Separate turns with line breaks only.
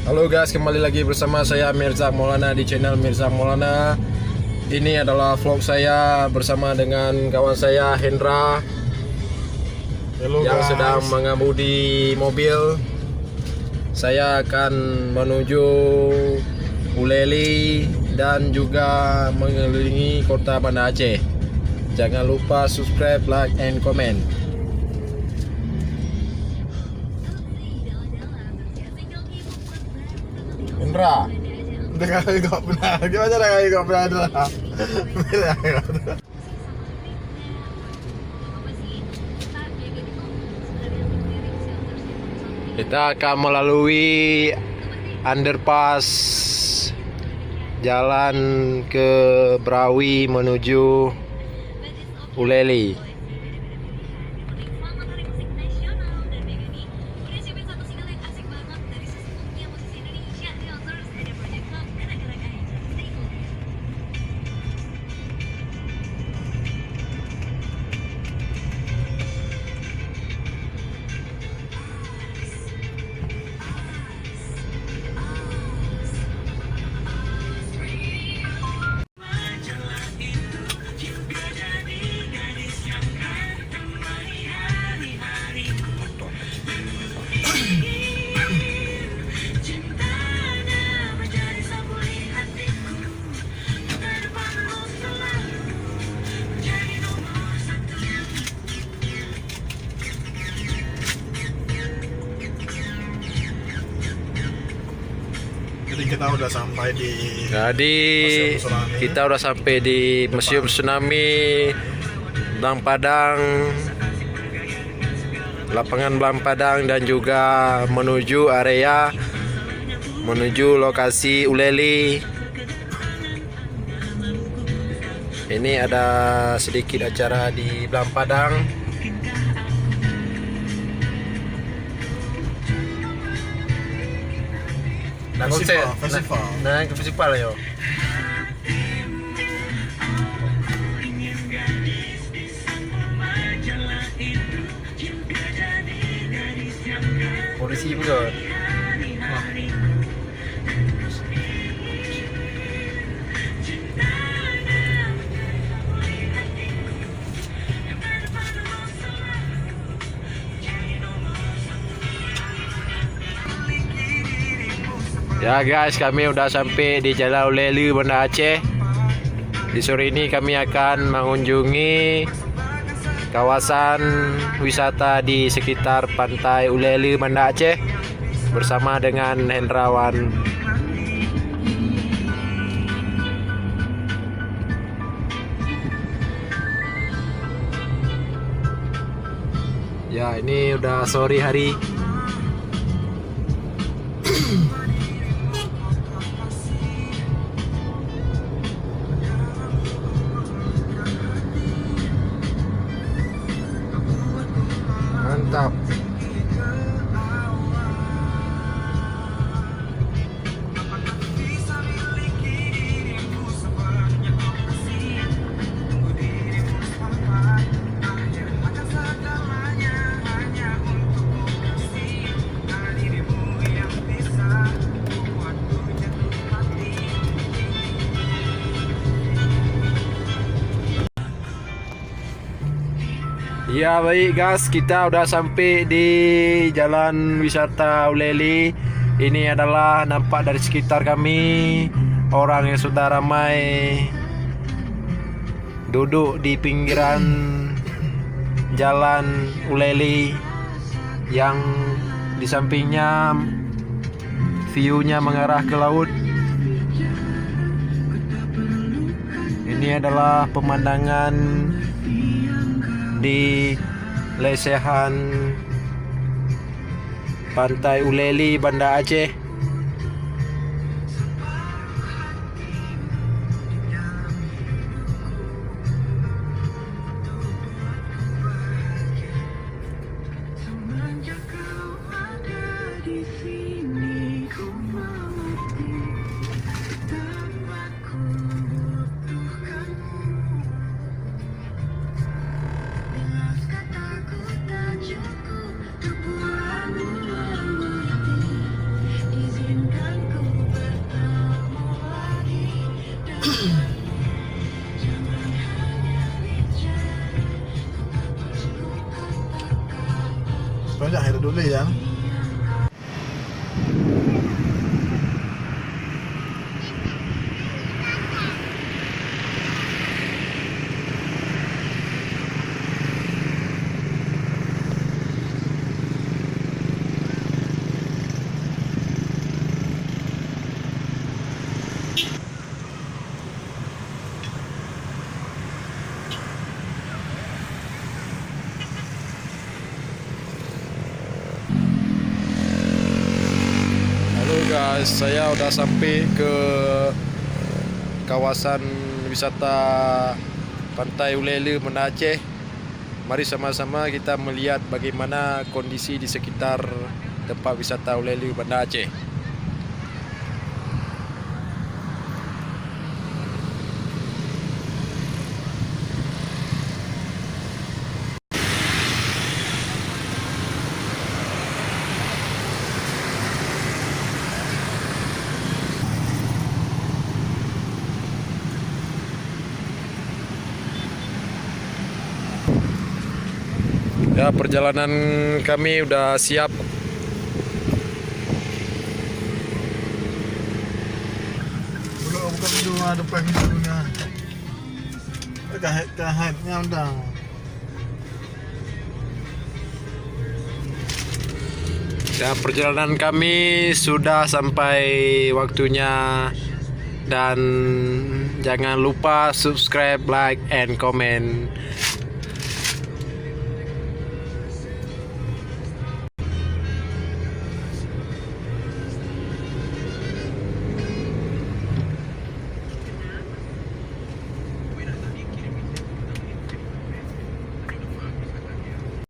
Halo guys, kembali lagi bersama saya Mirza Maulana di channel Mirza Maulana. Ini adalah vlog saya bersama dengan kawan saya Hendra.
Halo
yang
guys,
sedang mengemudi mobil. Saya akan menuju Uleli dan juga mengelilingi kota Banda Aceh. Jangan lupa subscribe, like, and comment. Hendra,
udah kali kok benar. Gimana dah kali kok benar dah.
kita akan melalui underpass jalan ke Brawi menuju Uleli.
Jadi kita udah sampai di
Kita udah sampai di Museum Tsunami Belang Padang, lapangan Belang Padang, dan juga menuju lokasi Uleli. Ini ada sedikit acara di Belang Padang. Festival yo. Polisi juga. Ya guys, kami udah sampai di Jalan Uleli, Banda Aceh. Di sore ini kami akan mengunjungi kawasan wisata di sekitar pantai Uleli, Banda Aceh bersama dengan Hendrawan. Ya, ini udah sore hari. Mantap. Ya baik guys, kita udah sampai di Jalan Wisata Uleli. Ini adalah nampak dari sekitar kami, orang yang sudah ramai duduk di pinggiran Jalan Uleli, yang di sampingnya view-nya mengarah ke laut. Ini adalah pemandangan di lesehan pantai Uleli, Banda Aceh.
dulu ya.
Halo guys, saya udah sampai ke kawasan wisata Pantai Ulele Banda Aceh. Mari sama-sama kita melihat bagaimana kondisi di sekitar tempat wisata Ulele Banda Aceh. Ya, perjalanan kami udah siap.
Buka pintu depan pintunya. Kahatnya udah.
Ya, perjalanan kami sudah sampai waktunya, dan jangan lupa subscribe, like, and comment